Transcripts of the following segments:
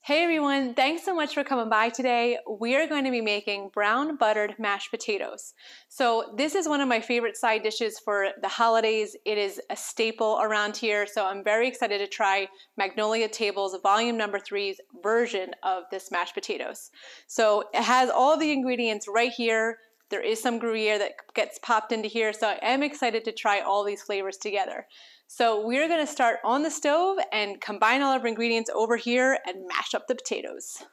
Hey everyone, thanks so much for coming by today. We are going to be making brown buttered mashed potatoes. So this is one of my favorite side dishes for the holidays. It is a staple around here, so I'm very excited to try Magnolia Table's volume number 3's version of this mashed potatoes. So it has all the ingredients right here. There is some Gruyere that gets popped into here, so I am excited to try all these flavors together. So we're going to start on the stove and combine all of our ingredients over here and mash up the potatoes.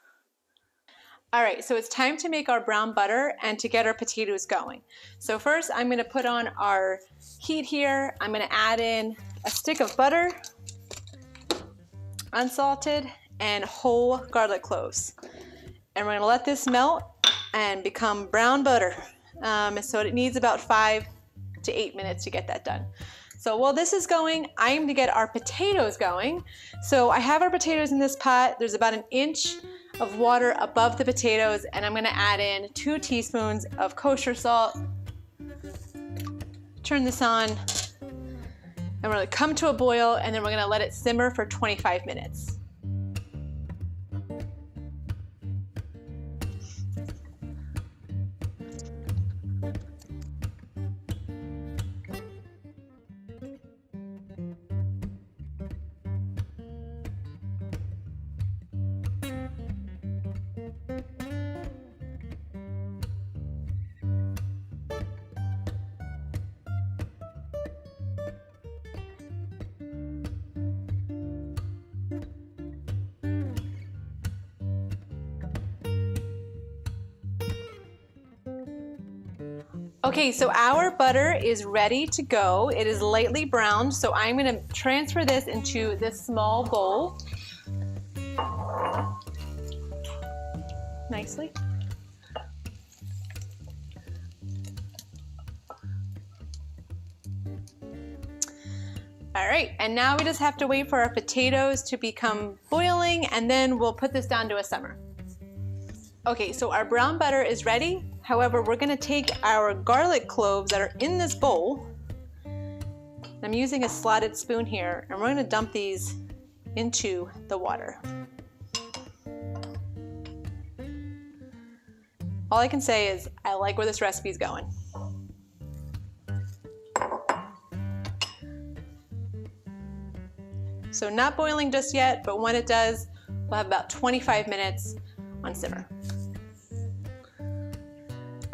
All right, so it's time to make our brown butter and to get our potatoes going. So first I'm going to put on our heat here. I'm going to add in a stick of butter, unsalted, and whole garlic cloves. And we're going to let this melt and become brown butter. So it needs about 5 to 8 minutes to get that done. So while this is going, I'm going to get our potatoes going. So I have our potatoes in this pot. There's about 1 inch of water above the potatoes, and I'm going to add in 2 teaspoons of kosher salt. Turn this on, and we're going to come to a boil, and then we're going to let it simmer for 25 minutes. Okay, so our butter is ready to go. It is lightly browned, so I'm going to transfer this into this small bowl. Nicely. All right, and now we just have to wait for our potatoes to become boiling, and then we'll put this down to a simmer. Okay, so our brown butter is ready. However, we're going to take our garlic cloves that are in this bowl. I'm using a slotted spoon here, and we're going to dump these into the water. All I can say is I like where this recipe is going. So not boiling just yet, but when it does, we'll have about 25 minutes on simmer.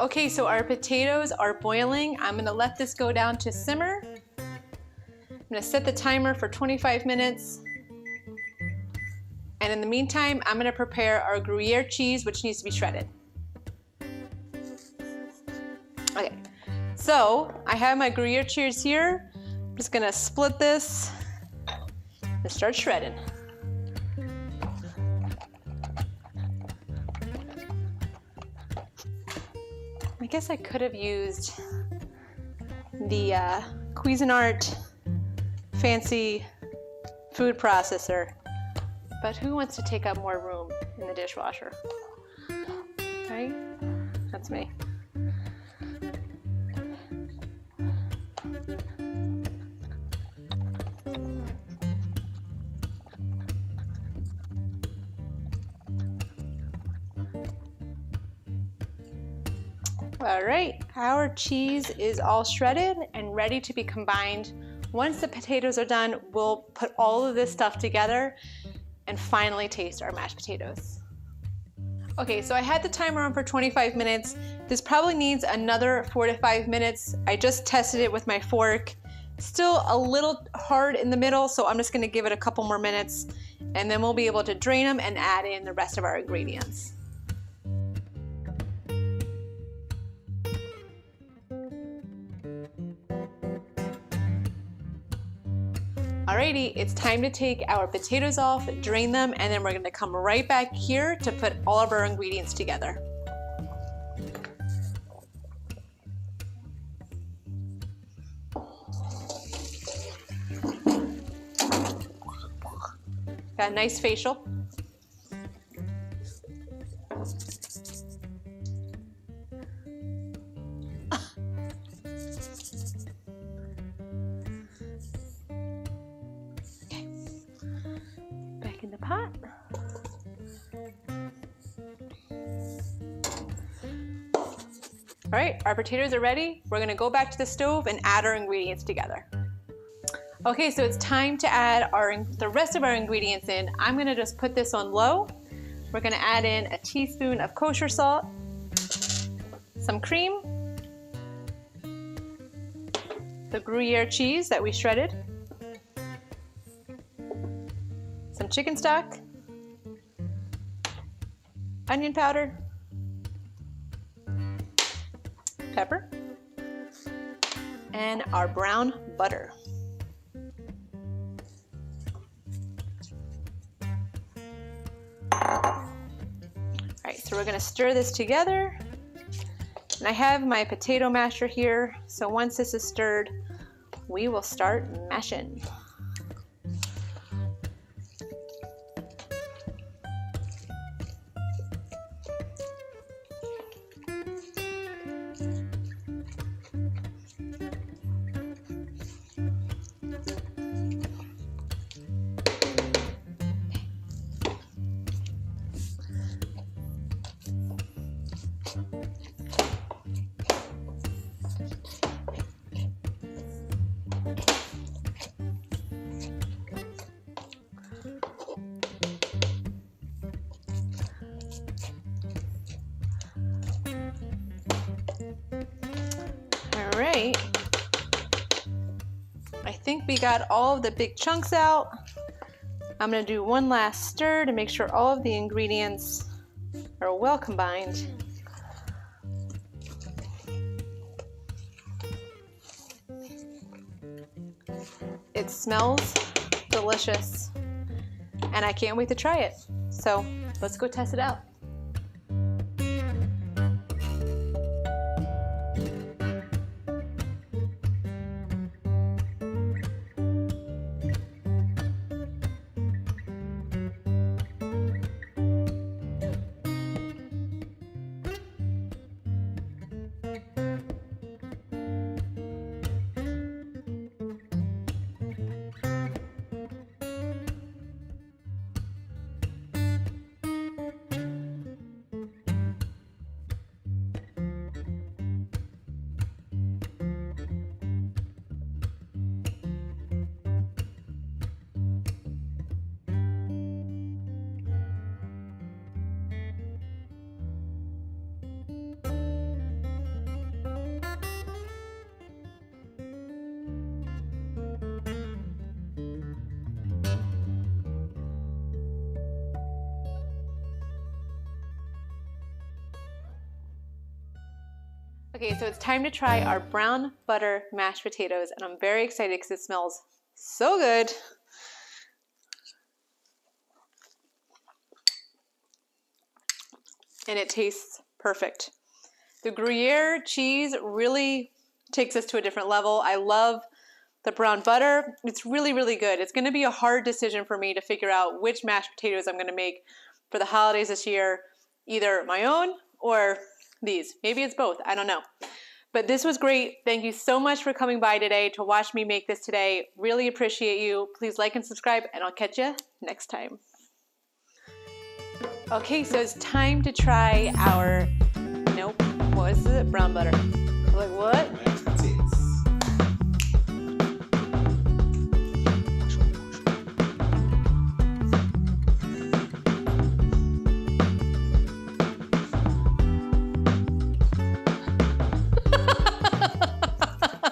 Okay, so our potatoes are boiling. I'm going to let this go down to simmer. I'm going to set the timer for 25 minutes. And in the meantime, I'm going to prepare our Gruyere cheese, which needs to be shredded. Okay, so I have my Gruyere cheese here. I'm just going to split this and start shredding. I guess I could have used the Cuisinart fancy food processor, but who wants to take up more room in the dishwasher? Right? That's me. All right, our cheese is all shredded and ready to be combined. Once the potatoes are done, we'll put all of this stuff together and finally taste our mashed potatoes. Okay, so I had the timer on for 25 minutes. This probably needs another 4 to 5 minutes. I just tested it with my fork. Still a little hard in the middle, so I'm just gonna give it a couple more minutes, and then we'll be able to drain them and add in the rest of our ingredients. Alrighty, it's time to take our potatoes off, drain them, and then we're going to come right back here to put all of our ingredients together. Got a nice facial. in the pot. All right, our potatoes are ready. We're gonna go back to the stove and add our ingredients together. Okay, so it's time to add the rest of our ingredients in. I'm gonna just put this on low. We're gonna add in a teaspoon of kosher salt, some cream, the Gruyere cheese that we shredded, some chicken stock, onion powder, pepper, and our brown butter. All right, so we're gonna stir this together. And I have my potato masher here, so once this is stirred, we will start mashing. All right, I think we got all of the big chunks out. I'm gonna do one last stir to make sure all of the ingredients are well combined. It smells delicious, and I can't wait to try it. So let's go test it out. Okay, so it's time to try our brown butter mashed potatoes, and I'm very excited because it smells so good. And it tastes perfect. The Gruyere cheese really takes us to a different level. I love the brown butter. It's really, really good. It's gonna be a hard decision for me to figure out which mashed potatoes I'm gonna make for the holidays this year, either my own or these. Maybe it's both, I don't know. But this was great. Thank you so much for coming by today to watch me make this today. Really appreciate you. Please like and subscribe, and I'll catch you next time. Okay, so it's time to try our, nope, what is it? Brown butter. Like what?